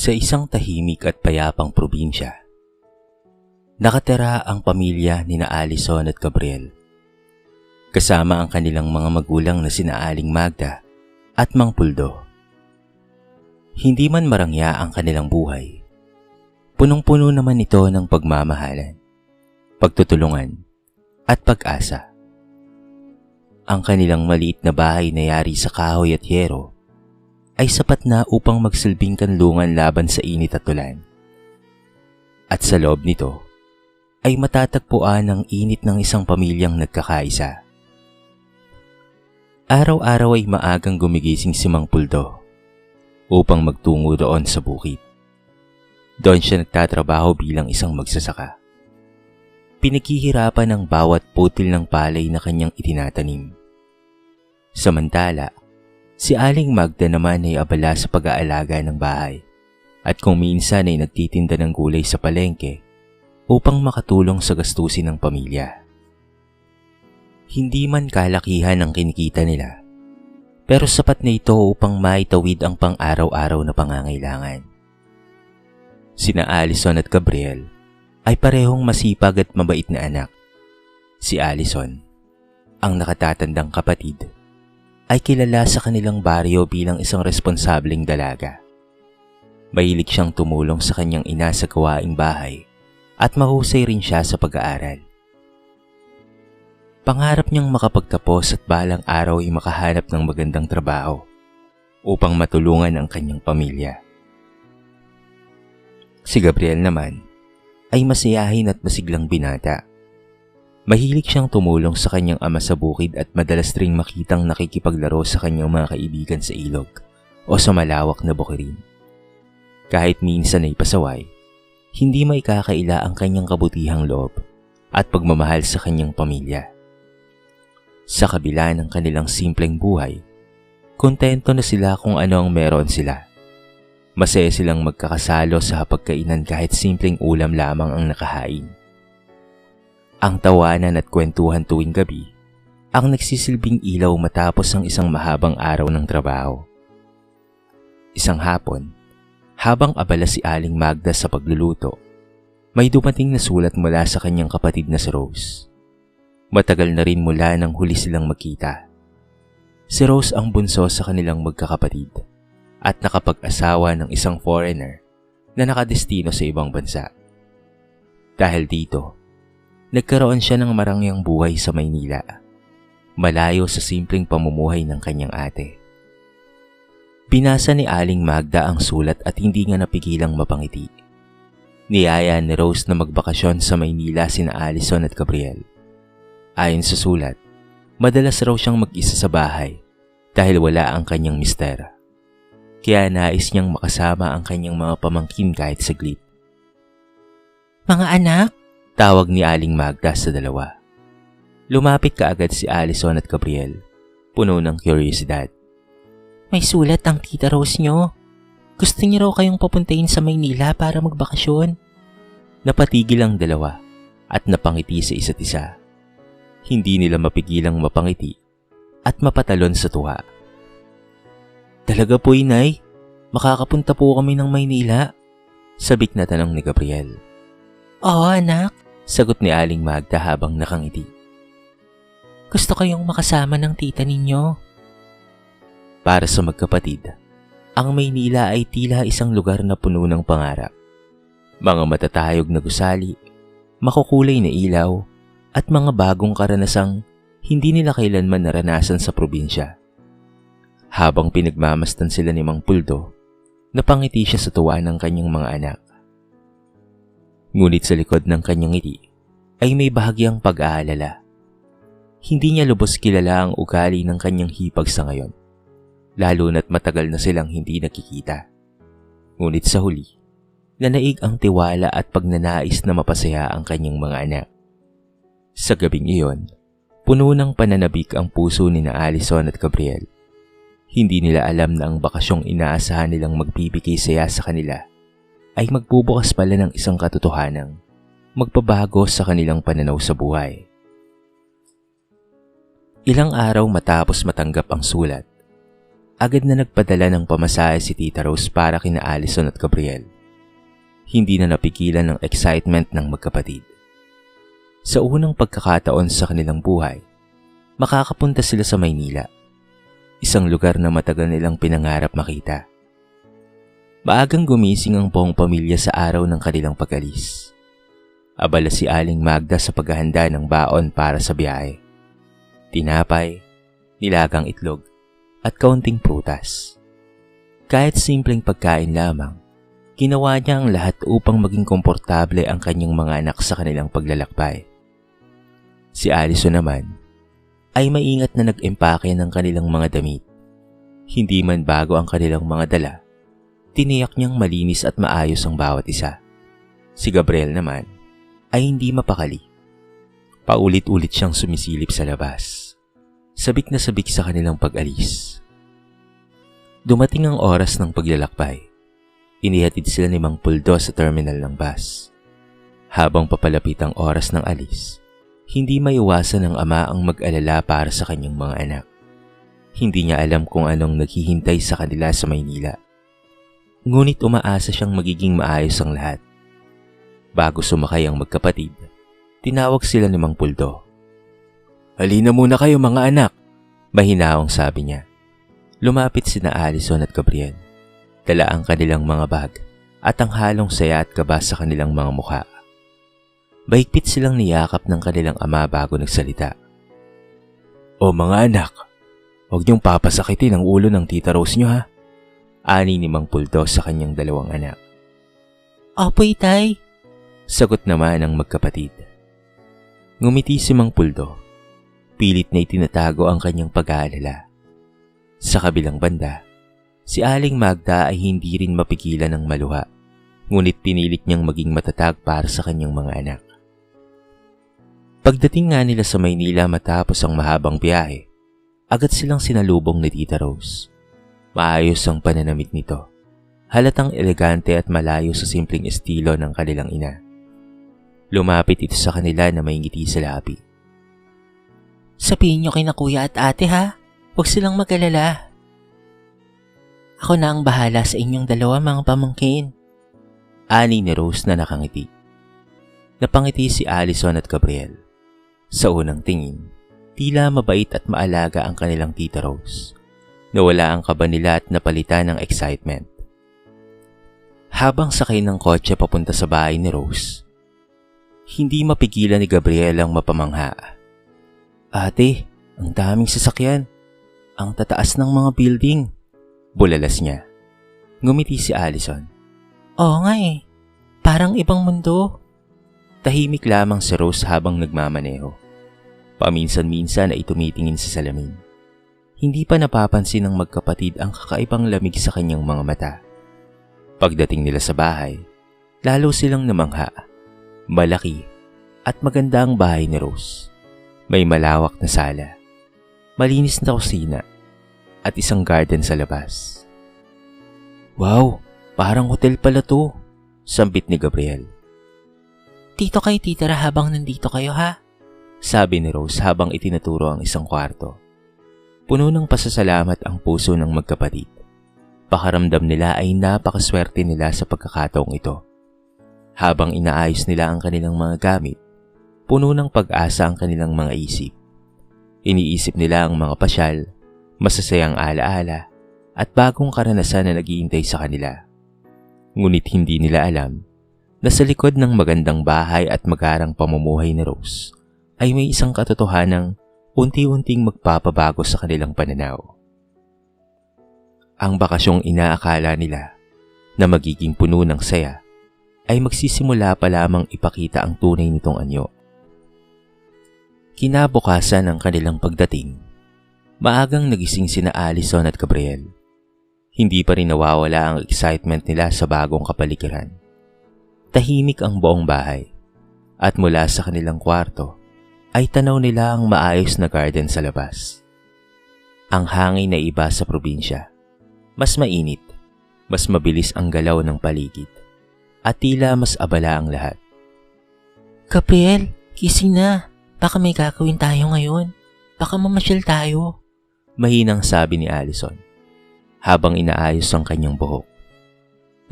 Sa isang tahimik at payapang probinsya, nakatira ang pamilya ni na Alison at Gabriel. Kasama ang kanilang mga magulang na sina Aling Magda at Mang Puldo. Hindi man marangya ang kanilang buhay, punong-puno naman ito ng pagmamahalan, pagtutulungan at pag-asa. Ang kanilang maliit na bahay na yari sa kahoy at yero ay sapat na upang magsilbing kanlungan laban sa init at ulan. At sa loob nito ay matatagpuan ang init ng isang pamilyang nagkakaisa. Araw-araw ay maagang gumigising si Mang Puldo upang magtungo doon sa bukid. Doon siya nagtatrabaho bilang isang magsasaka. Pinaghihirapan ang bawat putil ng palay na kanyang itinatanim. Samantala, si Aling Magda naman ay abala sa pag-aalaga ng bahay at kung minsan ay nagtitinda ng gulay sa palengke upang makatulong sa gastusin ng pamilya. Hindi man kalakihan ang kinikita nila, pero sapat na ito upang maitawid ang pang-araw-araw na pangangailangan. Sina Alison at Gabriel ay parehong masipag at mabait na anak. Si Alison, ang nakatatandang kapatid, ay kilala sa kanilang baryo bilang isang responsableng dalaga. Mahilig siyang tumulong sa kanyang ina sa gawaing bahay at mahusay rin siya sa pag-aaral. Pangarap niyang makapagtapos at balang araw ay makahanap ng magandang trabaho upang matulungan ang kanyang pamilya. Si Gabriel naman ay masayahin at masiglang binata. Mahilig siyang tumulong sa kanyang ama sa bukid at madalas ring makitang nakikipaglaro sa kanyang mga kaibigan sa ilog o sa malawak na bukirin. Kahit minsan ay pasaway, hindi maikakaila ang kanyang kabutihang loob at pagmamahal sa kanyang pamilya. Sa kabila ng kanilang simpleng buhay, kontento na sila kung ano ang meron sila. Masaya silang magkakasalo sa hapagkainan kahit simpleng ulam lamang ang nakahain. Ang tawanan at kwentuhan tuwing gabi ang nagsisilbing ilaw matapos ang isang mahabang araw ng trabaho. Isang hapon, habang abala si Aling Magda sa pagluluto, may dumating na sulat mula sa kanyang kapatid na si Rose. Matagal na rin mula nang huli silang magkita. Si Rose ang bunso sa kanilang magkakapatid at nakapag-asawa ng isang foreigner na nakadestino sa ibang bansa. Dahil dito, nagkaroon siya ng marangyang buhay sa Maynila, malayo sa simpleng pamumuhay ng kanyang ate. Binasa ni Aling Magda ang sulat at hindi nga napigilang mapangiti. Niyaya ni Rose na magbakasyon sa Maynila sina Alison at Gabriel. Ayon sa sulat, madalas raw siyang mag-isa sa bahay dahil wala ang kanyang mister. Kaya nais niyang makasama ang kanyang mga pamangkin kahit saglit. "Mga anak," tawag ni Aling Magda sa dalawa. Lumapit kaagad si Alison at Gabriel, puno ng kuryosidad. "May sulat ang tita Rose niyo. Gusto niya raw kayong papuntahin sa Maynila para magbakasyon." Napatigil ang dalawa at napangiti sa isa't isa. Hindi nila mapigilang mapangiti at mapatalon sa tuwa. "Talaga po, Inay? Makakapunta po kami ng Maynila?" sabik na tanong ni Gabriel. "Oo, anak," sagot ni Aling Magda habang nakangiti. "Gusto kayong makasama ng tita ninyo." Para sa magkapatid, ang Maynila ay tila isang lugar na puno ng pangarap. Mga matatayog na gusali, makukulay na ilaw, at mga bagong karanasang hindi nila kailanman naranasan sa probinsya. Habang pinagmamasdan sila ni Mang Puldo, napangiti siya sa tuwa ng kanyang mga anak. Ngunit sa likod ng kanyang ngiti ay may bahagyang pag-aalala. Hindi niya lubos kilala ang ugali ng kanyang hipag sa ngayon, lalo na't matagal na silang hindi nakikita. Ngunit sa huli, nanaig ang tiwala at pagnanais na mapasaya ang kanyang mga anak. Sa gabing iyon, puno ng pananabik ang puso ni na Alison at Gabriel. Hindi nila alam na ang bakasyong inaasahan nilang magbibigay saya sa kanila ay magbubukas pala ng isang katotohanang magpabago sa kanilang pananaw sa buhay. Ilang araw matapos matanggap ang sulat, agad na nagpadala ng pamasahe si Tita Rose para kina Allison at Gabriel. Hindi na napigilan ng excitement ng magkapatid. Sa unang pagkakataon sa kanilang buhay, makakapunta sila sa Maynila, isang lugar na matagal nilang pinangarap makita. Maagang gumising ang buong pamilya sa araw ng kanilang pag-alis. Abala si Aling Magda sa paghahanda ng baon para sa biyahe. Tinapay, nilagang itlog, at kaunting prutas. Kahit simpleng pagkain lamang, ginawa niya ang lahat upang maging komportable ang kanyang mga anak sa kanilang paglalakbay. Si Allison naman ay maingat na nag-empake ng kanilang mga damit. Hindi man bago ang kanilang mga dala, tiniyak niyang malinis at maayos ang bawat isa. Si Gabriel naman ay hindi mapakali. Paulit-ulit siyang sumisilip sa labas. Sabik na sabik sa kanilang pag-alis. Dumating ang oras ng paglalakbay. Inihatid sila ni Mang Puldo sa terminal ng bus. Habang papalapit ang oras ng alis, hindi maiwasan ng ama ang mag-alala para sa kanyang mga anak. Hindi niya alam kung anong naghihintay sa kanila sa Maynila. Ngunit umaasa siyang magiging maayos ang lahat. Bago sumakay ang magkapatid, tinawag sila ni Mang Puldo. "Halina muna kayo mga anak," mahinaong sabi niya. Lumapit sina Allison at Gabriel. Dala ang kanilang mga bag at ang halong saya at kaba sa kanilang mga mukha. Baigpit silang niyakap ng kanilang ama bago nagsalita. "O mga anak, huwag niyong papasakitin ang ulo ng Tita Rose niyo ha," ani ni Mang Puldo sa kanyang dalawang anak. "Opo, Itay," sagot naman ng magkapatid. Ngumiti si Mang Puldo. Pilit na itinatago ang kanyang pag-aalala. Sa kabilang banda, si Aling Magda ay hindi rin mapigilan ng maluha, ngunit pinilit niyang maging matatag para sa kanyang mga anak. Pagdating nga nila sa Maynila matapos ang mahabang biyahe, agad silang sinalubong ni Tita Rose. Maayos ang pananamit nito. Halatang elegante at malayo sa simpleng estilo ng kanilang ina. Lumapit ito sa kanila na may ngiti sa labi. "Sabihin niyo kina kuya at ate ha. Huwag silang mag-alala. Ako na ang bahala sa inyong dalawa mga pamangkin," ani ni Rose na nakangiti. Napangiti si Allison at Gabriel. Sa unang tingin, tila mabait at maalaga ang kanilang Tita Rose. Nawala ang kaba nila at napalitan ng excitement. Habang sakay ng kotse papunta sa bahay ni Rose, hindi mapigilan ni Gabriel ang mapamangha. "Ate, ang daming sasakyan. Ang tataas ng mga building," bulalas niya. Ngumiti si Allison. "Oo nga eh. Parang ibang mundo." Tahimik lamang si Rose habang nagmamaneho. Paminsan-minsan ay tumitingin sa salamin. Hindi pa napapansin ng magkapatid ang kakaibang lamig sa kanyang mga mata. Pagdating nila sa bahay, lalo silang namangha. Malaki at maganda ang bahay ni Rose. May malawak na sala, malinis na kusina, at isang garden sa labas. "Wow, parang hotel pala to," sambit ni Gabriel. "Dito kayo titira habang nandito kayo ha," sabi ni Rose habang itinuturo ang isang kwarto. Puno ng pasasalamat ang puso ng magkapatid. Pakaramdam nila ay napakaswerte nila sa pagkakataong ito. Habang inaayos nila ang kanilang mga gamit, puno ng pag-asa ang kanilang mga isip. Iniisip nila ang mga pasyal, masasayang alaala, at bagong karanasan na naghihintay sa kanila. Ngunit hindi nila alam na sa likod ng magandang bahay at magarang pamumuhay ni Rose ay may isang katotohanang unti-unting magpapabago sa kanilang pananaw. Ang bakasyong inaakala nila na magiging puno ng saya ay magsisimula pa lamang ipakita ang tunay nitong anyo. Kinabukasan ng kanilang pagdating, maagang nagising sina Allison at Gabriel. Hindi pa rin nawawala ang excitement nila sa bagong kapaligiran. Tahimik ang buong bahay at mula sa kanilang kwarto ay tanaw nila ang maayos na garden sa labas. Ang hangin na iba sa probinsya. Mas mainit, mas mabilis ang galaw ng paligid, at tila mas abala ang lahat. "Gabriel, gising na. Baka may gagawin tayo ngayon. Baka mamasyal tayo," mahinang sabi ni Allison. habang inaayos ang kanyang buhok.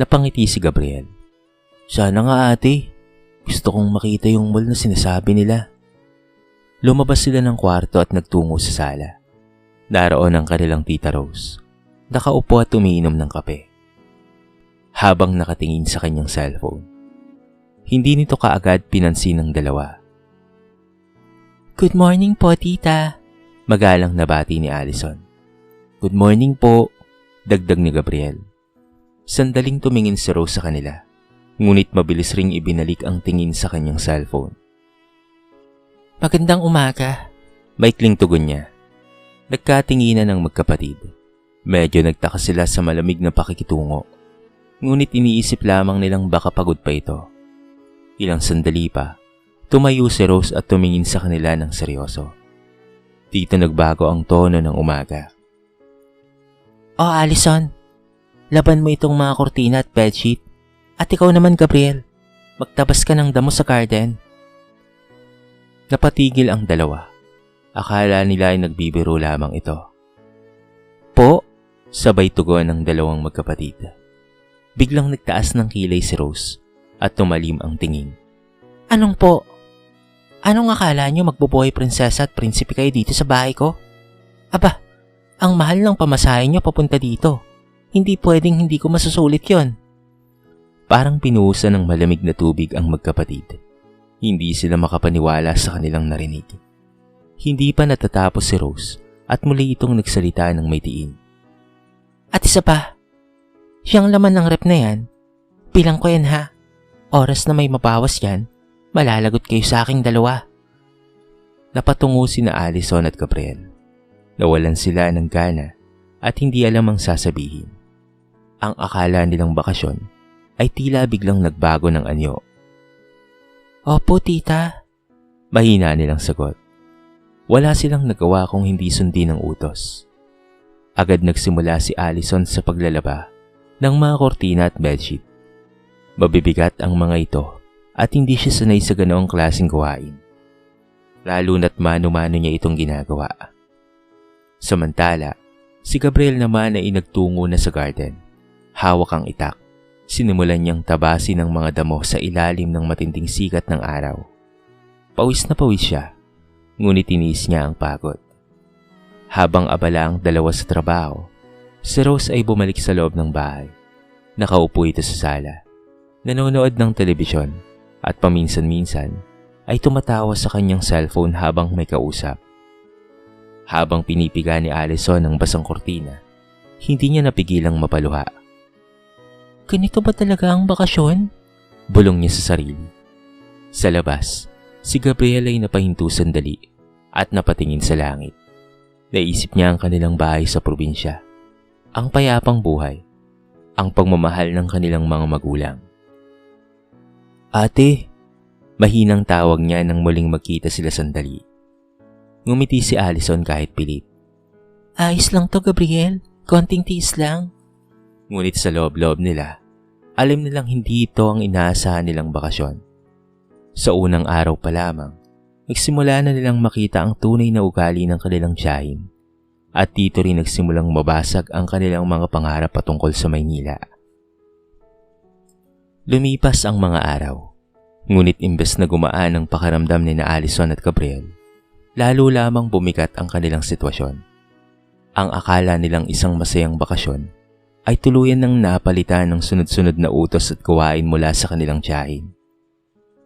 Napangiti si Gabriel. Sana nga ate, gusto kong makita yung mall na sinasabi nila. Lumabas sila ng kwarto at nagtungo sa sala. Naroon ang kanilang tita Rose. Nakaupo at umiinom ng kape. Habang nakatingin sa kanyang cellphone. Hindi nito kaagad pinansin ng dalawa. Good morning po, tita. Magalang nabati ni Allison. Good morning po, dagdag ni Gabriel. Sandaling tumingin si Rose sa kanila. Ngunit mabilis ring ibinalik ang tingin sa kanyang cellphone. Magandang umaga. Maikling tugon niya. Nagkatinginan ng magkapatid. Medyo nagtaka sila sa malamig na pakikitungo. Ngunit iniisip lamang nilang baka pagod pa ito. Ilang sandali pa, tumayo si Rose at tumingin sa kanila ng seryoso. Dito nagbago ang tono ng umaga. Oh, Allison. Laban mo itong mga kortina at bedsheet. At ikaw naman, Gabriel. Magtabas ka ng damo sa garden. Napatigil ang dalawa. Akala nila ay nagbibiro lamang ito. Po? Sabay tugon ng dalawang magkapatid. Biglang nagtaas ng kilay si Rose at tumalim ang tingin. Anong po? Anong akala nyo magbubuhay prinsesa at prinsipe kayo dito sa bahay ko? Aba, ang mahal ng pamasahe nyo papunta dito. Hindi pwedeng hindi ko masusulit yon. Parang pinuhusan ng malamig na tubig ang magkapatid. Hindi sila makapaniwala sa kanilang narinig. Hindi pa natatapos si Rose at muli itong nagsalita ng may tiin. At isa pa, siyang laman ng rep na yan, bilang ko yan ha. Oras na may mabawas yan, malalagot kayo sa aking dalawa. Napatungo sina Allison at Gabriel. Nawalan sila ng gana at hindi alam ang sasabihin. Ang akala nilang bakasyon ay tila biglang nagbago ng anyo. Opo, tita. Mahina nilang sagot. Wala silang nagawa kung hindi sundin ang utos. Agad nagsimula si Allison sa paglalaba ng mga kortina at bedsheet. Mabibigat ang mga ito at hindi siya sanay sa ganoong klaseng gawain. Lalo na't mano-mano niya itong ginagawa. Samantala, si Gabriel naman ay nagtungo na sa garden. Hawak ang itak. Sinimulan niyang tabasin ang mga damo sa ilalim ng matinding sikat ng araw. Pawis na pawis siya, ngunit tiniis niya ang pagod. Habang abala ang dalawa sa trabaho, si Rose ay bumalik sa loob ng bahay. Nakaupo ito sa sala, nanonood ng telebisyon at paminsan-minsan ay tumatawa sa kanyang cellphone habang may kausap. Habang pinipiga ni Allison ang basang kortina, hindi niya napigilang mapaluha. Ganito ba talaga ang bakasyon? Bulong niya sa sarili. Sa labas, si Gabriel ay napahinto sandali at napatingin sa langit. Naisip niya ang kanilang bahay sa probinsya, ang payapang buhay, ang pagmamahal ng kanilang mga magulang. Ate, mahinang tawag niya nang muling magkita sila sandali. Ngumiti si Allison kahit pilit. Ayos lang to, Gabriel. Konting tiis lang. Ngunit sa loob-loob nila, alam nilang hindi ito ang inaasahan nilang bakasyon. Sa unang araw pa lamang, nagsimula na nilang makita ang tunay na ugali ng kanilang tiyahin at dito rin nagsimulang mabasag ang kanilang mga pangarap patungkol sa Maynila. Lumipas ang mga araw, ngunit imbes na gumaan ang pakaramdam ni na Allison at Gabriel, lalo lamang bumigat ang kanilang sitwasyon. Ang akala nilang isang masayang bakasyon ay tuluyan ng napalitan ng sunod-sunod na utos at gawain mula sa kanilang tiyahin.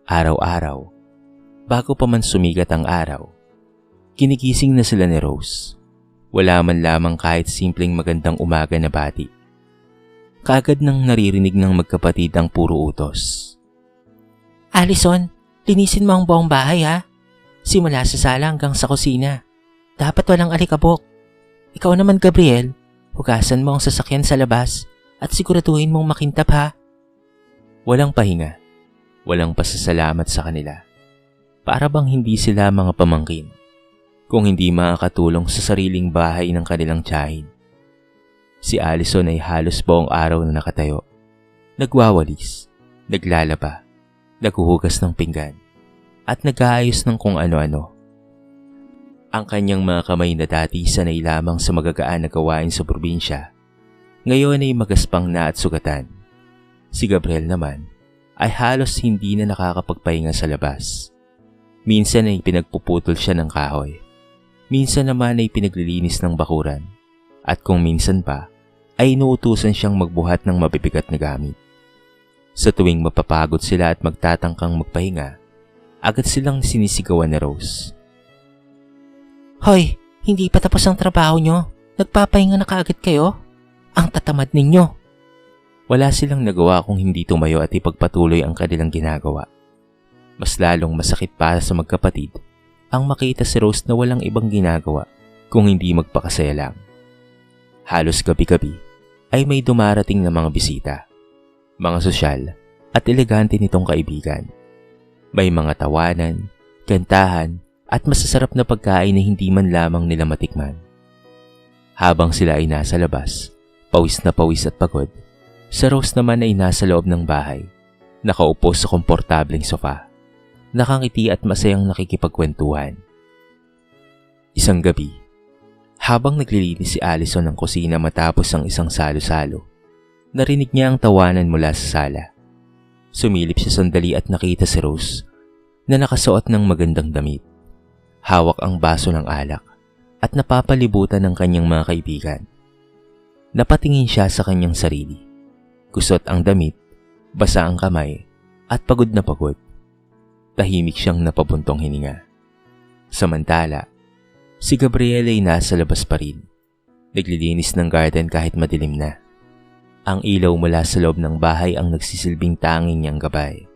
Araw-araw, bago pa man sumigat ang araw, kinigising na sila ni Rose. Wala man lamang kahit simpleng magandang umaga na bati. Kaagad nang naririnig ng magkapatid ang puro utos. Allison, linisin mo ang buong bahay ha. Simula sa sala hanggang sa kusina. Dapat walang alikabok. Ikaw naman, Gabriel, hugasan mo ang sasakyan sa labas at siguraduhin mong makintab ha. Walang pahinga, walang pasasalamat sa kanila. Para bang hindi sila mga pamangkin, kung hindi makakatulong sa sariling bahay ng kanilang tiyahin. Si Allison ay halos buong araw na nakatayo. Nagwawalis, naglalaba, naghuhugas ng pinggan, at nag-aayos ng kung ano-ano. Ang kanyang mga kamay na dati sanay lamang sa magagaan na gawain sa probinsya Ngayon ay magaspang na at sugatan. Si Gabriel naman ay halos hindi na nakakapagpahinga sa labas. Minsan ay pinagpuputol siya ng kahoy. Minsan naman ay pinaglilinis ng bakuran. At kung minsan pa, ay inuutusan siyang magbuhat ng mabibigat na gamit. Sa tuwing mapapagod sila at magtatangkang magpahinga, agad silang sinisigawan ni Rose. Hoy, hindi pa tapos ang trabaho nyo. Nagpapahinga na kaagad kayo? Ang tatamad ninyo. Wala silang nagawa kung hindi tumayo at ipagpatuloy ang kanilang ginagawa. Mas lalong masakit para sa magkapatid ang makita si Rose na walang ibang ginagawa kung hindi magpakasaya lang. Halos gabi-gabi ay may dumarating na mga bisita, mga sosyal at elegante nitong kaibigan. May mga tawanan, kantahan at masasarap na pagkain na hindi man lamang nila matikman. Habang sila ay nasa labas, pawis na pawis at pagod, si Rose naman ay nasa loob ng bahay, nakaupo sa komportableng sofa, nakangiti at masayang nakikipagkwentuhan. Isang gabi, habang naglilinis si Allison ng kusina matapos ang isang salo-salo, narinig niya ang tawanan mula sa sala. Sumilip siya sandali at nakita si Rose na nakasuot ng magandang damit. Hawak ang baso ng alak at napapalibutan ng kanyang mga kaibigan. Napatingin siya sa kanyang sarili. Kusot ang damit, basa ang kamay at pagod na pagod. Tahimik siyang napabuntong hininga. Samantala, si Gabriel ay nasa labas pa rin. Naglilinis ng garden kahit madilim na. Ang ilaw mula sa loob ng bahay ang nagsisilbing tanging niyang gabay.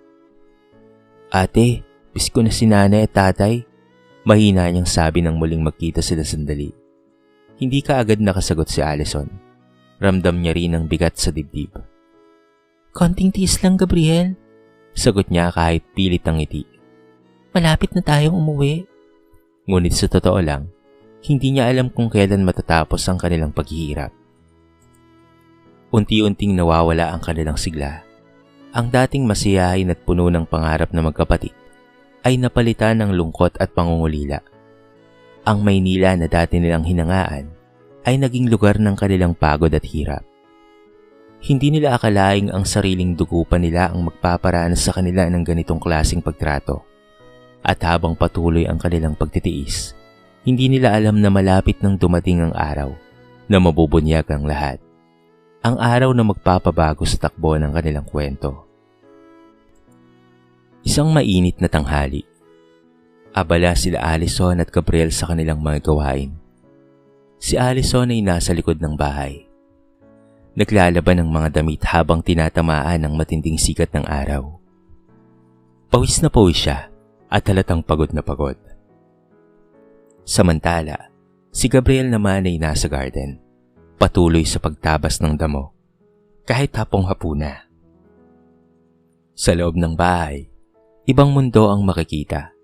Ate, miss ko na si nanay at tatay. Mahina niyang sabi nang muling magkita sila sandali. Hindi kaagad nakasagot si Allison. Ramdam niya rin ang bigat sa dibdib. Konting tiis lang, Gabriel. Sagot niya kahit pilit ang ngiti. Malapit na tayong umuwi. Ngunit sa totoo lang, hindi niya alam kung kailan matatapos ang kanilang paghihirap. Unti-unting nawawala ang kanilang sigla. Ang dating masiyahin at puno ng pangarap na magkapatid ay napalitan ng lungkot at pangungulila. Ang Maynila na dati nilang hinangaan ay naging lugar ng kanilang pagod at hirap. Hindi nila akalaing ang sariling dugo pa nila ang magpaparanas sa kanila ng ganitong klaseng pagtrato. At habang patuloy ang kanilang pagtitiis, hindi nila alam na malapit nang dumating ang araw na mabubunyag ang lahat. Ang araw na magpapabago sa takbo ng kanilang kwento. Isang mainit na tanghali. Abala sila Allison at Gabriel sa kanilang mga gawain. Si Allison ay nasa likod ng bahay. Naglalaban ng mga damit habang tinatamaan ng matinding sikat ng araw. Pawis na pawis siya at halatang pagod na pagod. Samantala, si Gabriel naman ay nasa garden, patuloy sa pagtabas ng damo, kahit hapong-hapuna. Sa loob ng bahay, ibang mundo ang makikita.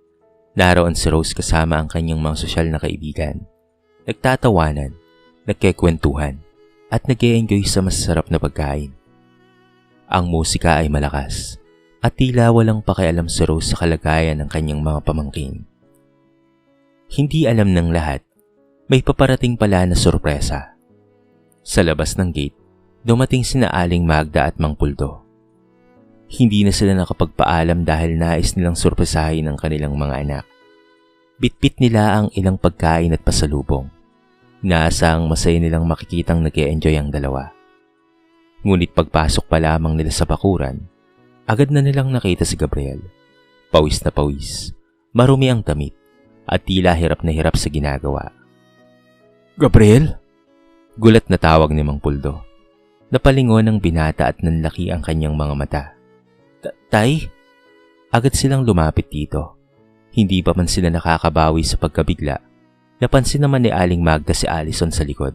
Naroon si Rose kasama ang kanyang mga sosyal na kaibigan. Nagtatawanan, nagkikwentuhan, at nag-e-enjoy sa masasarap na pagkain. Ang musika ay malakas, at tila walang pakialam si Rose sa kalagayan ng kanyang mga pamangkin. Hindi alam ng lahat, may paparating pala na sorpresa. Sa labas ng gate, dumating sina Aling Magda at Mang Puldo. Hindi na sila nakapagpaalam dahil nais nilang sorpresahin ang kanilang mga anak. Bitbit nila ang ilang pagkain at pasalubong. Naasang masaya nilang makikitang nag-e-enjoy ang dalawa. Ngunit pagpasok pa lamang nila sa bakuran, agad na nilang nakita si Gabriel. Pawis na pawis, marumi ang damit, at tila hirap na hirap sa ginagawa. Gabriel? Gulat na tawag ni Mang Puldo. Napalingon ng binata at nanlaki ang kanyang mga mata. Tay? Agad silang lumapit dito. Hindi pa man sila nakakabawi sa pagkabigla, napansin naman ni Aling Magda si Allison sa likod.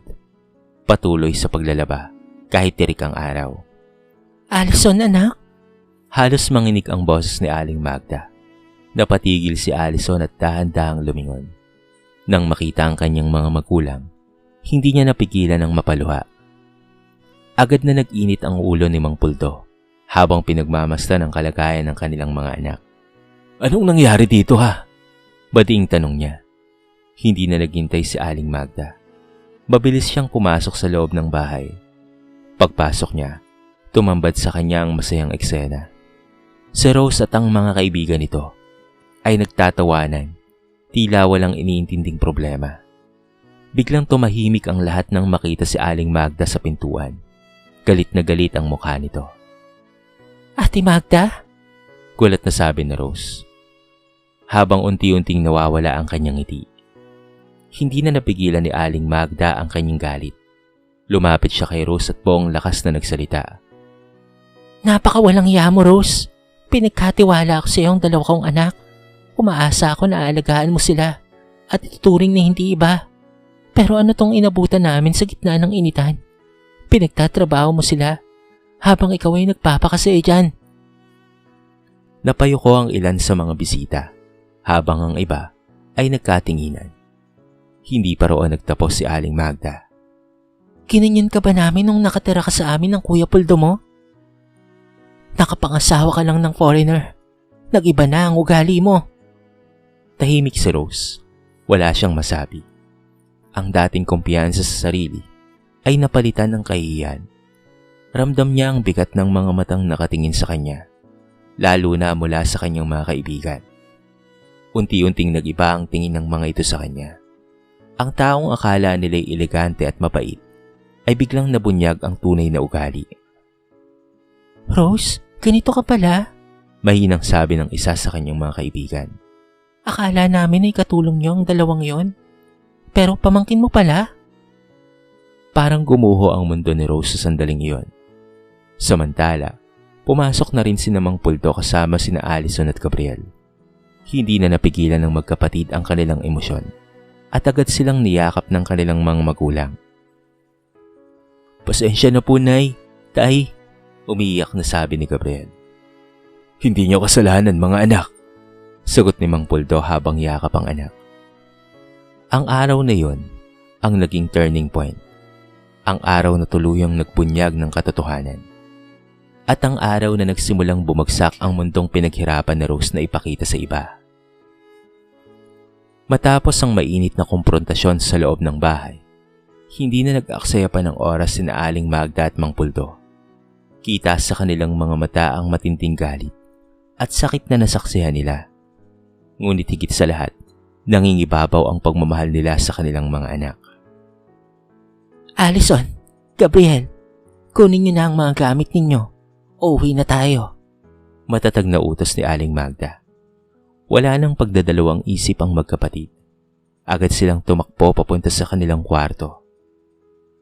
Patuloy sa paglalaba, kahit tirik ang araw. Allison, anak? Halos manginig ang boses ni Aling Magda. Napatigil si Allison at dahan-dahang lumingon. Nang makita ang kanyang mga magulang, hindi niya napigilan ang mapaluha. Agad na nag-init ang ulo ni Mang Puldo habang pinagmamasdan ang kalagayan ng kanilang mga anak. Anong nangyari dito ha? Badiing tanong niya. Hindi na naghintay si Aling Magda. Mabilis siyang pumasok sa loob ng bahay. Pagpasok niya, tumambad sa kanya ang masayang eksena. Si Rose at ang mga kaibigan nito ay nagtatawanan, tila walang iniintinding problema. Biglang tumahimik ang lahat nang makita si Aling Magda sa pintuan. Galit na galit ang mukha nito. Ate Magda? Gulat na sabi ni Rose, habang unti-unting nawawala ang kanyang ngiti. Hindi na napigilan ni Aling Magda ang kanyang galit. Lumapit siya kay Rose at buong lakas na nagsalita. Napakawalang iya mo, Rose. Pinagkatiwala ako sa iyong 2 kong anak. Umaasa ako na aalagaan mo sila at ituturing na hindi iba. Pero ano tong inabutan namin sa gitna ng initan? Pinagtatrabaho mo sila habang ikaw ay nagpapakasaya dyan. Napayuko ang ilan sa mga bisita habang ang iba ay nagkatinginan. Hindi pa roon nagtapos si Aling Magda. Kinanyan ka ba namin nung nakatira ka sa amin ng Kuya Puldo mo? Nakapangasawa ka lang ng foreigner. Nag-iba na ang ugali mo. Tahimik si Rose. Wala siyang masabi. Ang dating kumpiyansa sa sarili ay napalitan ng kahihiyan. Ramdam niya ang bigat ng mga matang nakatingin sa kanya, lalo na mula sa kanyang mga kaibigan. Unti-unting nag-iba ang tingin ng mga ito sa kanya. Ang taong akala nila'y elegante at mapait ay biglang nabunyag ang tunay na ugali. Rose, ganito ka pala? Mahinang sabi ng isa sa kanyang mga kaibigan. Akala namin ay katulong niyo ang 2 yon. Pero pamangkin mo pala? Parang gumuho ang mundo ni Rose sa sandaling iyon. Samantala, pumasok na rin si Mang Puldo kasama sina Allison at Gabriel. Hindi na napigilan ng magkapatid ang kanilang emosyon at agad silang niyakap ng kanilang mga magulang. Pasensya na po, Nay. Tay, umiiyak na sabi ni Gabriel. Hindi niyo kasalanan, mga anak, sagot ni Mang Puldo habang yakap ang anak. Ang araw na yon ang naging turning point. Ang araw na tuluyang nagbunyag ng katotohanan. At ang araw na nagsimulang bumagsak ang mundong pinaghirapan ni Rose na ipakita sa iba. Matapos ang mainit na komprontasyon sa loob ng bahay, hindi na nag-aksaya pa ng oras sina Aling Magda at Mang Puldo. Kita sa kanilang mga mata ang matinding galit at sakit na nasaksihan nila. Ngunit higit sa lahat, nangingibabaw ang pagmamahal nila sa kanilang mga anak. Allison, Gabriel, kunin niyo na ang mga gamit ninyo. Uuwi na tayo. Matatag na utos ni Aling Magda. Wala nang pagdadalawang isip ang magkapatid. Agad silang tumakbo papunta sa kanilang kwarto.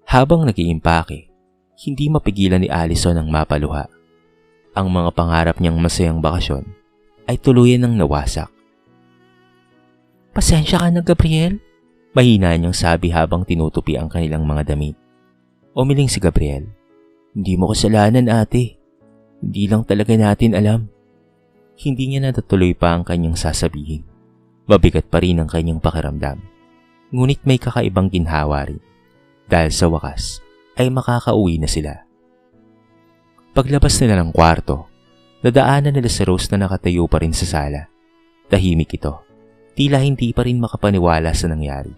Habang nag-iimpake, hindi mapigilan ni Allison ang mapaluha. Ang mga pangarap niyang masayang bakasyon ay tuluyan ng nawasak. Pasensya ka na, Gabriel. Mahina niyang sabi habang tinutupi ang kanilang mga damit. Umiling si Gabriel. Hindi mo kasalanan, ate. Hindi lang talaga natin alam. Hindi niya natutuloy pa ang kanyang sasabihin. Mabigat pa rin ang kanyang pakiramdam. Ngunit may kakaibang ginhawa rin. Dahil sa wakas ay makakauwi na sila. Paglabas nila ng kwarto, nadaanan nila si Rose na nakatayo pa rin sa sala. Tahimik ito. Tila hindi pa rin makapaniwala sa nangyari.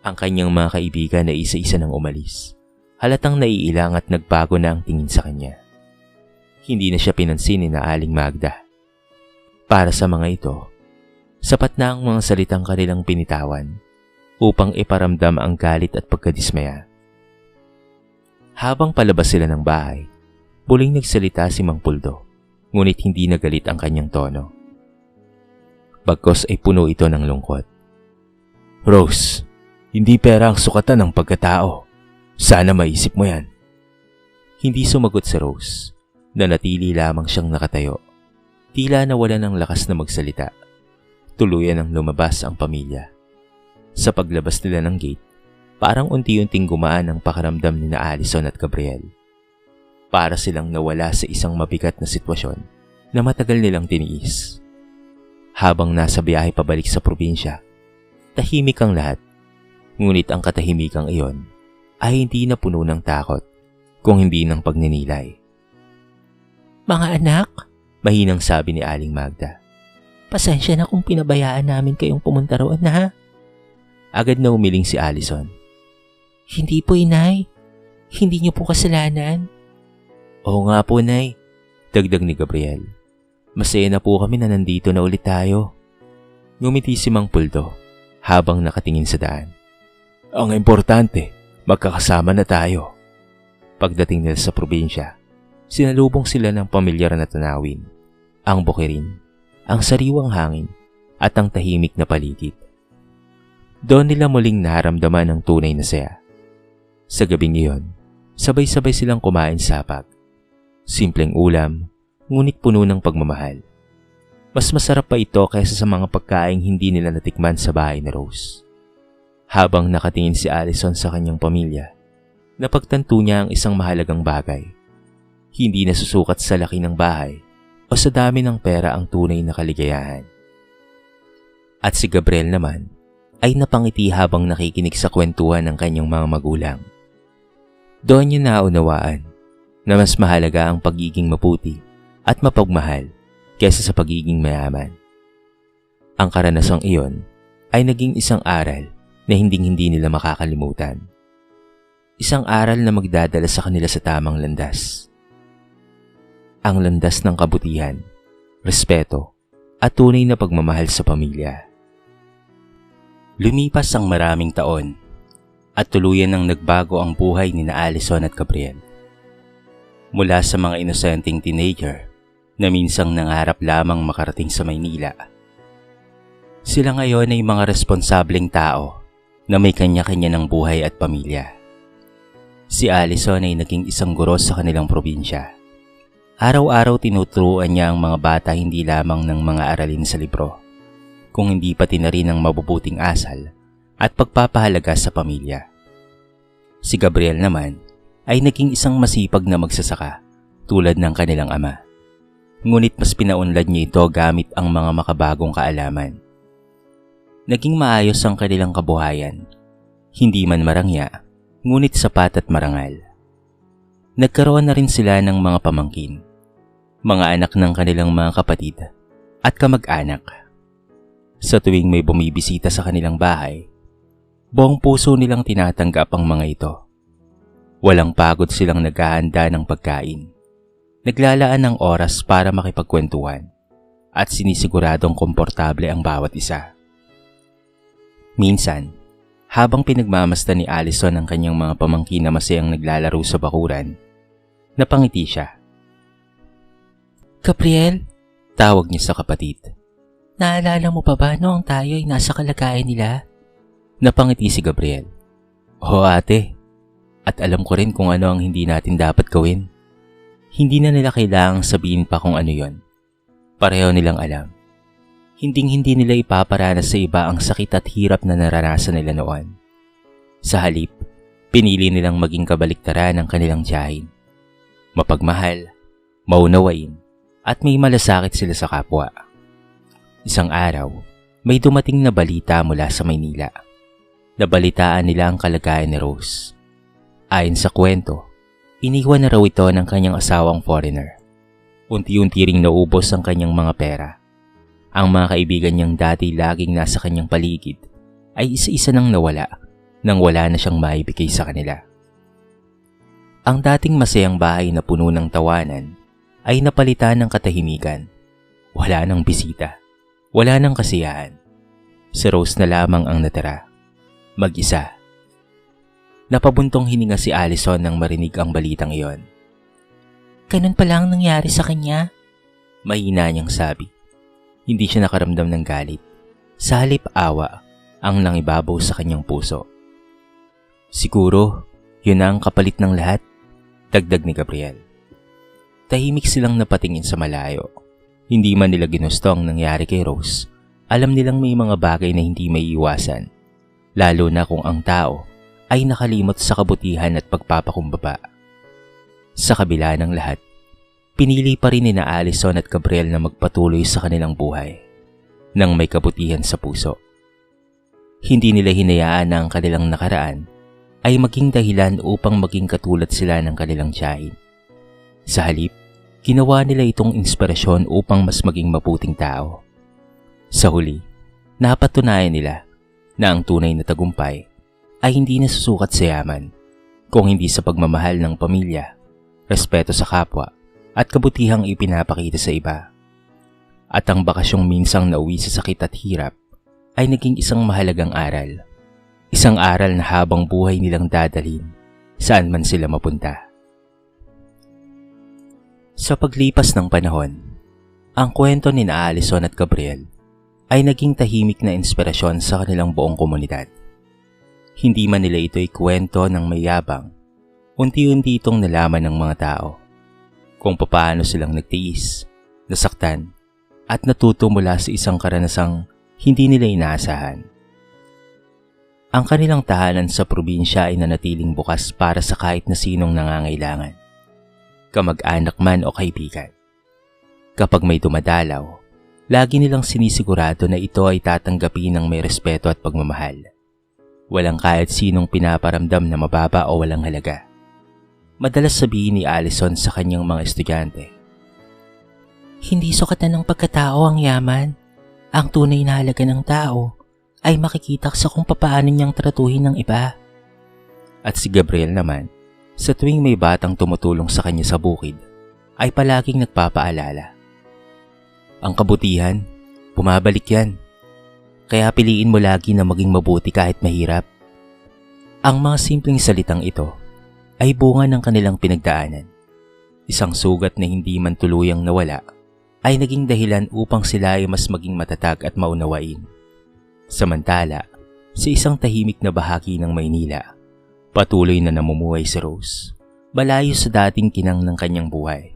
Ang kanyang mga kaibigan na isa-isa nang umalis. Halatang naiilang at nagbago na ang tingin sa kanya. Hindi na siya pinansin ni Aling Magda. Para sa mga ito, sapat na ang mga salitang kanilang pinitawan upang iparamdam ang galit at pagkadismaya. Habang palabas sila ng bahay, muling nagsalita si Mang Puldo, ngunit hindi nagalit ang kanyang tono. Bagkus ay puno ito ng lungkot. Rose, hindi pera ang sukatan ng pagkatao. Sana maisip mo yan. Hindi sumagot si Rose. Nanatili lamang siyang nakatayo. Tila nawalan ng lakas na magsalita. Tuluyan ang lumabas ang pamilya. Sa paglabas nila ng gate, parang unti-unting gumaan ang pakiramdam ni Allison at Gabriel. Para silang nawala sa isang mabigat na sitwasyon na matagal nilang tiniis. Habang nasa biyahe pabalik sa probinsya, tahimik ang lahat. Ngunit ang katahimikang iyon ay hindi na puno ng takot, kung hindi ng pagninilay. Mga anak, mahinang sabi ni Aling Magda. Pasensya na kung pinabayaan namin kayong pumunta roon, ha? Agad na umiling si Allison. Hindi po, inay. Hindi niyo po kasalanan. Oo nga po, Nay. Dagdag ni Gabriel. Masaya na po kami na nandito na ulit tayo. Ngumiti si Mang Puldo habang nakatingin sa daan. Ang importante, magkakasama na tayo. Pagdating nila sa probinsya, sinalubong sila ng pamilyar na tanawin, ang bukirin, ang sariwang hangin, at ang tahimik na paligid. Doon nila muling naramdaman ang tunay na saya. Sa gabing iyon, sabay-sabay silang kumain sapag. Simpleng ulam, ngunit puno ng pagmamahal. Mas masarap pa ito kaysa sa mga pagkaing hindi nila natikman sa bahay ni Rose. Habang nakatingin si Allison sa kanyang pamilya, napagtanto niya ang isang mahalagang bagay. Hindi nasusukat sa laki ng bahay o sa dami ng pera ang tunay na kaligayahan. At si Gabriel naman ay napangiti habang nakikinig sa kwentuhan ng kanyang mga magulang. Doon niya naunawaan na mas mahalaga ang pagiging maputi at mapagmahal kaysa sa pagiging mayaman. Ang karanasang iyon ay naging isang aral na hinding-hindi nila makakalimutan. Isang aral na magdadala sa kanila sa tamang landas. Ang landas ng kabutihan, respeto, at tunay na pagmamahal sa pamilya. Lumipas ang maraming taon at tuluyan nang nagbago ang buhay ni Allison at Gabriel. Mula sa mga inosenteng teenager na minsang nangarap lamang makarating sa Maynila, sila ngayon ay mga responsableng tao na may kanya-kanya ng buhay at pamilya. Si Allison ay naging isang guro sa kanilang probinsya. Araw-araw tinuturuan niya ang mga bata hindi lamang ng mga aralin sa libro, kung hindi pati na rin ng mabubuting asal at pagpapahalaga sa pamilya. Si Gabriel naman ay naging isang masipag na magsasaka tulad ng kanilang ama. Ngunit mas pinaunlad niya ito gamit ang mga makabagong kaalaman. Naging maayos ang kanilang kabuhayan, hindi man marangya, ngunit sapat at marangal. Nagkaroon na rin sila ng mga pamangkin, mga anak ng kanilang mga kapatid at kamag-anak. Sa tuwing may bumibisita sa kanilang bahay, buong puso nilang tinatanggap ang mga ito. Walang pagod silang naghahanda ng pagkain, naglalaan ng oras para makipagkwentuhan, at sinisiguradong komportable ang bawat isa. Minsan, habang pinagmamasdan ni Allison ang kanyang mga pamangkin na masayang naglalaro sa bakuran, napangiti siya. Gabriel, Tawag niya sa kapatid. naalala mo pa ba noong tayo ay nasa kalagayan nila? Napangiti si Gabriel. Oo ate, at alam ko rin kung ano ang hindi natin dapat gawin. Hindi na nila kailangang sabihin pa kung ano yon. Pareho nilang alam. Hinding-hindi nila ipaparanas sa iba ang sakit at hirap na naranasan nila noon. Sa halip, pinili nilang maging kabaliktaran ng kanilang tiyahin. Mapagmahal, maunawain, at may malasakit sila sa kapwa. Isang araw, may dumating na balita mula sa Maynila. Nabalitaan nila ang kalagayan ni Rose. Ayon sa kwento, iniwan na raw ito ng kanyang asawang foreigner. Unti-unti ring naubos ang kanyang mga pera. Ang mga kaibigan niyang dati laging nasa kanyang paligid ay isa-isa nang nawala nang wala na siyang maibigay sa kanila. Ang dating masayang bahay na puno ng tawanan ay napalitan ng katahimikan. Wala nang bisita, wala nang kasiyahan. Si Rose na lamang ang natira, mag-isa. Napabuntong hininga si Allison nang marinig ang balitang iyon. Ganun pala ang nangyari sa kanya? Mahina niyang sabi. Hindi siya nakaramdam ng galit. Sa halip awa ang nangibabaw sa kanyang puso. Siguro, yun na ang kapalit ng lahat, dagdag ni Gabriel. Tahimik silang napatingin sa malayo. Hindi man nila ginusto ang nangyari kay Rose. Alam nilang may mga bagay na hindi maiiwasan, lalo na kung ang tao ay nakalimot sa kabutihan at pagpapakumbaba. Sa kabila ng lahat, pinili pa rin ni Allison at Gabriel na magpatuloy sa kanilang buhay nang may kabutihan sa puso. Hindi nila hinayaan na ang kanilang nakaraan ay maging dahilan upang maging katulad sila ng kanilang tiyahin. Sa halip, ginawa nila itong inspirasyon upang mas maging mabuting tao. Sa huli, napatunayan nila na ang tunay na tagumpay ay hindi nasusukat sa yaman, kung hindi sa pagmamahal ng pamilya, respeto sa kapwa, at kabutihang ipinapakita sa iba. At ang bakasyong minsang nauwi sa sakit at hirap ay naging isang mahalagang aral. Isang aral na habang buhay nilang dadalhin saan man sila mapunta. Sa paglipas ng panahon, ang kwento ni Alison at Gabriel ay naging tahimik na inspirasyon sa kanilang buong komunidad. Hindi man nila ito'y kwento ng mayabang, unti-unti itong nalaman ng mga tao kung papaano silang nagtiis, nasaktan, at natuto mula sa isang karanasang hindi nila inaasahan. Ang kanilang tahanan sa probinsya ay nanatiling bukas para sa kahit na sinong nangangailangan, kamag-anak man o kaibigan. Kapag may dumadalaw, lagi nilang sinisigurado na ito ay tatanggapin ng may respeto at pagmamahal. Walang kahit sinong pinaparamdam na mababa o walang halaga. Madalas sabihin ni Alison sa kanyang mga estudyante, Hindi sukatan ng pagkatao ang yaman. Ang tunay na halaga ng tao ay makikita sa kung papaano niyang tratuhin ng iba. At si Gabriel naman, sa tuwing may batang tumutulong sa kanya sa bukid, ay palaging nagpapaalala. Ang kabutihan, bumabalik yan. Kaya piliin mo lagi na maging mabuti kahit mahirap. Ang mga simpleng salitang ito ay bunga ng kanilang pinagdaanan. Isang sugat na hindi man tuluyang nawala ay naging dahilan upang sila ay mas maging matatag at maunawain. Samantala, sa isang tahimik na bahagi ng Maynila, patuloy na namumuhay si Rose, malayo sa dating kinang ng kanyang buhay.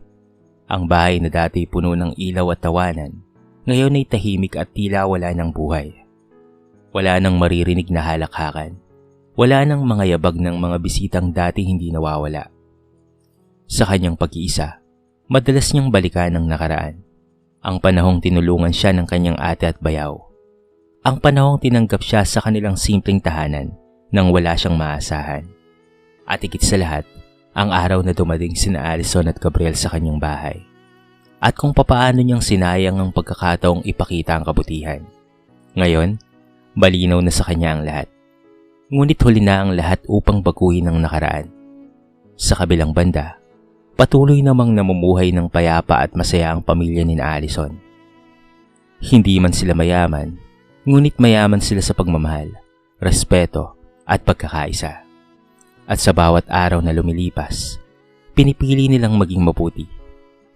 Ang bahay na dati puno ng ilaw at tawanan, ngayon ay tahimik at tila wala ng buhay. Wala nang maririnig na halakhakan, wala nang mga yabag ng mga bisitang dati hindi nawawala. Sa kanyang pag-iisa, madalas niyang balikan ang nakaraan. Ang panahong tinulungan siya ng kanyang ate at bayaw. Ang panahong tinanggap siya sa kanilang simpleng tahanan nang wala siyang maasahan. At higit sa lahat, ang araw na dumating sina Alison at Gabriel sa kanyang bahay. At kung papaano niyang sinayang ang pagkakataong ipakita ang kabutihan. Ngayon, malinaw na sa kanya ang lahat. Ngunit huli na ang lahat upang baguhin ang nakaraan. Sa kabilang banda, patuloy namang namumuhay ng payapa at masaya ang pamilya ni Alison. Hindi man sila mayaman, ngunit mayaman sila sa pagmamahal, respeto at pagkakaisa. At sa bawat araw na lumilipas, pinipili nilang maging mabuti.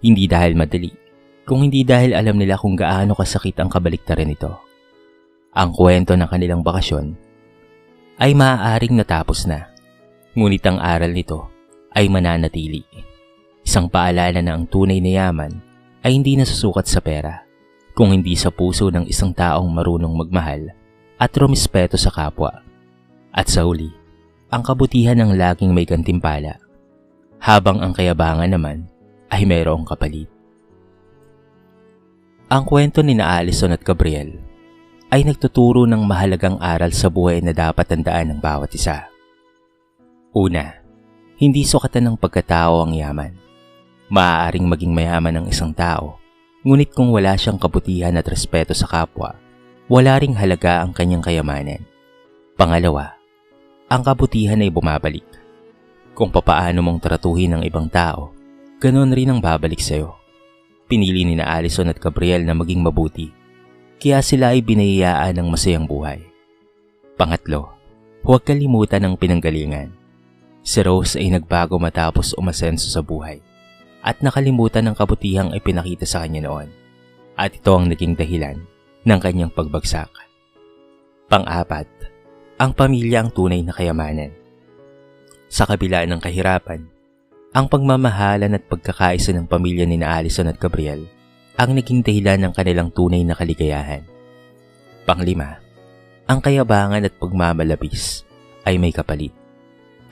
Hindi dahil madali, kung hindi dahil alam nila kung gaano kasakit ang kabaliktaran nito. Ang kwento ng kanilang bakasyon ay maaaring natapos na, ngunit ang aral nito ay mananatili. Isang paalala na ang tunay na yaman ay hindi nasusukat sa pera, kung hindi sa puso ng isang taong marunong magmahal at rumispeto sa kapwa. At sa huli, ang kabutihan ang laging may gantimpala, habang ang kayabangan naman ay mayroong kapalit. Ang kwento ni Alison at Gabriel ay nagtuturo ng mahalagang aral sa buhay na dapat tandaan ng bawat isa. Una, hindi sukatan ng pagkatao ang yaman. Maaaring maging mayaman ang isang tao, ngunit kung wala siyang kabutihan at respeto sa kapwa, wala ring halaga ang kanyang kayamanan. Pangalawa, ang kabutihan ay bumabalik. Kung papaano mong tratuhin ang ibang tao, ganoon rin ang babalik sa'yo. Pinili ni Alison at Gabriel na maging mabuti, kaya sila ay binayayaan ng masayang buhay. Pangatlo, huwag kalimutan ang pinanggalingan. Si Rose ay nagbago matapos umasenso sa buhay, at nakalimutan ng kabutihang ipinakita sa kanya noon, at ito ang naging dahilan ng kanyang pagbagsak. Pang-apat, ang pamilya ang tunay na kayamanan. Sa kabila ng kahirapan, ang pagmamahalan at pagkakaisa ng pamilya ni Alison at Gabriel ang naging dahilan ng kanilang tunay na kaligayahan. Panglima, ang kayabangan at pagmamalabis ay may kapalit.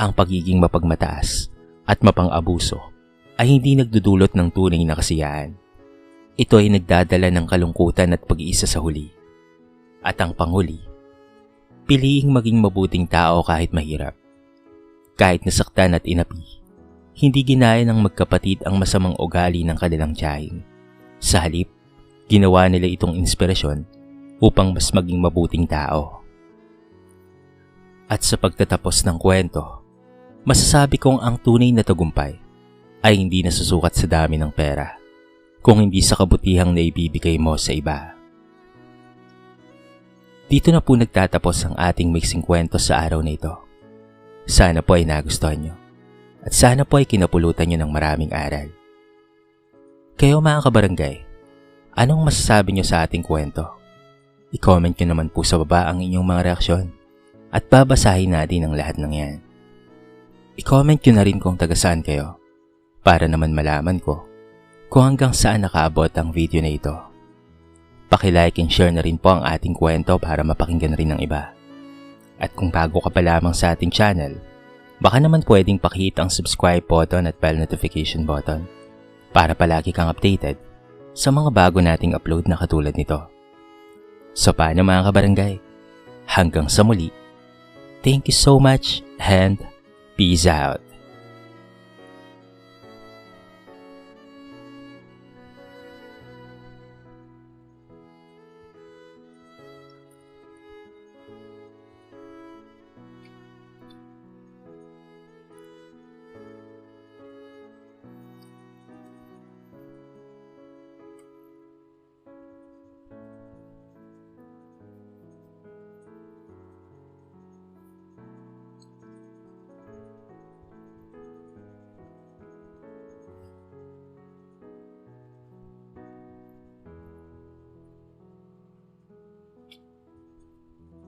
Ang pagiging mapagmataas at mapang-abuso ay hindi nagdudulot ng tunay na kasiyahan. Ito ay nagdadala ng kalungkutan at pag-iisa sa huli. At ang panghuli, piliing maging mabuting tao kahit mahirap. Kahit nasaktan at inapi, hindi ginaya ng magkapatid ang masamang ugali ng kanilang tiyahin. Sa halip, ginawa nila itong inspirasyon upang mas maging mabuting tao. At sa pagtatapos ng kwento, Masasabi kong ang tunay na tagumpay ay hindi nasusukat sa dami ng pera, kung hindi sa kabutihang naibibigay mo sa iba. Dito na po nagtatapos ang ating mixing kwento sa araw na ito. Sana po ay nagustuhan nyo. At sana po ay kinapulutan nyo ng maraming aral. Kayo mga kabarangay, anong masasabi nyo sa ating kwento? I-comment nyo naman po sa baba ang inyong mga reaksyon. At babasahin natin ang lahat ng yan. I-comment nyo na rin kung taga saan kayo. Para naman malaman ko kung hanggang saan nakaabot ang video na ito. Paki-like and share na rin po ang ating kwento para mapakinggan rin ng iba. At kung bago ka pa lamang sa ating channel, baka naman pwedeng pakihit ang subscribe button at bell notification button para palagi kang updated sa mga bago nating upload na katulad nito. So paano mga kabarangay? Hanggang sa muli. Thank you so much and peace out.